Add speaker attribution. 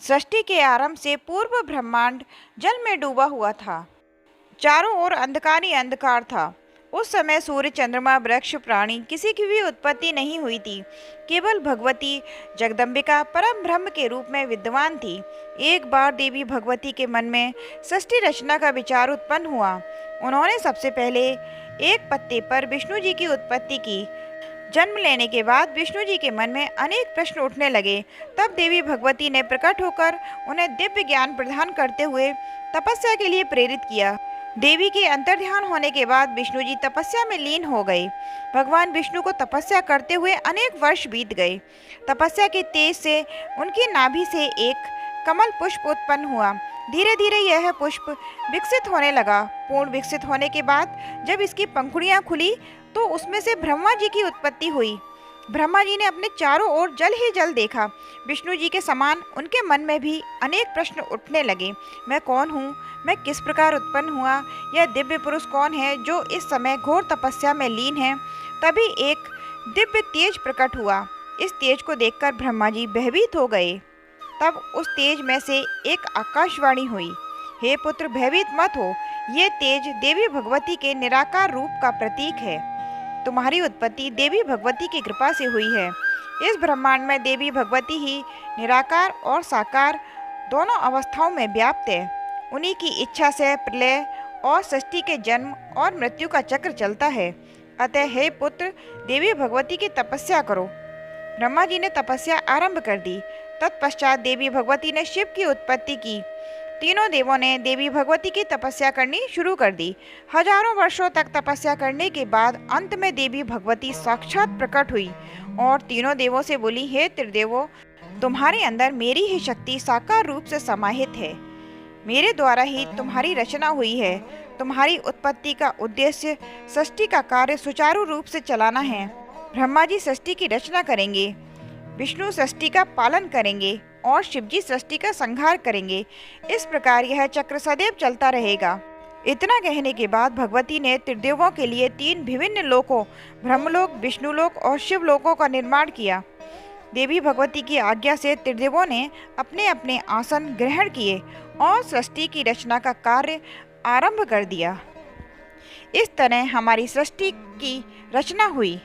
Speaker 1: सृष्टि के आरंभ से पूर्व ब्रह्मांड जल में डूबा हुआ था। चारों ओर अंधकार ही अंधकार था। उस समय सूर्य, चंद्रमा, वृक्ष, प्राणी किसी की भी उत्पत्ति नहीं हुई थी। केवल भगवती जगदम्बिका परम ब्रह्म के रूप में विद्यमान थी। एक बार देवी भगवती के मन में सृष्टि रचना का विचार उत्पन्न हुआ। उन्होंने सबसे पहले एक पत्ते पर विष्णु जी की उत्पत्ति की। जन्म लेने के बाद विष्णु जी के मन में अनेक प्रश्न उठने लगे। तब देवी भगवती ने प्रकट होकर उन्हें दिव्य ज्ञान प्रदान करते हुए तपस्या के लिए प्रेरित किया। देवी के अंतर्ध्यान होने के बाद विष्णु जी तपस्या में लीन हो गए। भगवान विष्णु को तपस्या करते हुए अनेक वर्ष बीत गए। तपस्या के तेज से उनकी नाभि से एक कमल पुष्प उत्पन्न हुआ। धीरे धीरे यह पुष्प विकसित होने लगा। पूर्ण विकसित होने के बाद जब इसकी पंखुड़ियां खुली तो उसमें से ब्रह्मा जी की उत्पत्ति हुई। ब्रह्मा जी ने अपने चारों ओर जल ही जल देखा। विष्णु जी के समान उनके मन में भी अनेक प्रश्न उठने लगे। मैं कौन हूँ? मैं किस प्रकार उत्पन्न हुआ? यह दिव्य पुरुष कौन है जो इस समय घोर तपस्या में लीन है? तभी एक दिव्य तेज प्रकट हुआ। इस तेज को देखकर ब्रह्मा जी भयभीत हो गए। तब उस तेज में से एक आकाशवाणी हुई, हे पुत्र, भयभीत मत हो। ये तेज देवी भगवती के निराकार रूप का प्रतीक है। तुम्हारी उत्पत्ति देवी भगवती की कृपा से हुई है। इस ब्रह्मांड में देवी भगवती ही निराकार और साकार दोनों अवस्थाओं में व्याप्त है। उन्हीं की इच्छा से प्रलय और सृष्टि के जन्म और मृत्यु का चक्र चलता है। अतः हे पुत्र, देवी भगवती की तपस्या करो। ब्रह्मा जी ने तपस्या आरंभ कर दी। तत्पश्चात देवी भगवती ने शिव की उत्पत्ति की। तीनों देवों ने देवी भगवती की तपस्या करनी शुरू कर दी। हजारों वर्षों तक तपस्या करने के बाद अंत में देवी भगवती साक्षात प्रकट हुई और तीनों देवों से बोली, हे त्रिदेवों, तुम्हारे अंदर मेरी ही शक्ति साकार रूप से समाहित है। मेरे द्वारा ही तुम्हारी रचना हुई है। तुम्हारी उत्पत्ति का उद्देश्य सृष्टि का कार्य सुचारू रूप से चलाना है। ब्रह्मा जी सृष्टि की रचना करेंगे, विष्णु सृष्टि का पालन करेंगे और शिवजी सृष्टि का संहार करेंगे। इस प्रकार यह चक्र सदैव चलता रहेगा। इतना कहने के बाद भगवती ने त्रिदेवों के लिए 3 विभिन्न लोकों, ब्रह्मलोक, विष्णुलोक और शिवलोकों का निर्माण किया। देवी भगवती की आज्ञा से त्रिदेवों ने अपने अपने आसन ग्रहण किए और सृष्टि की रचना का कार्य आरंभ कर दिया। इस तरह हमारी सृष्टि की रचना हुई।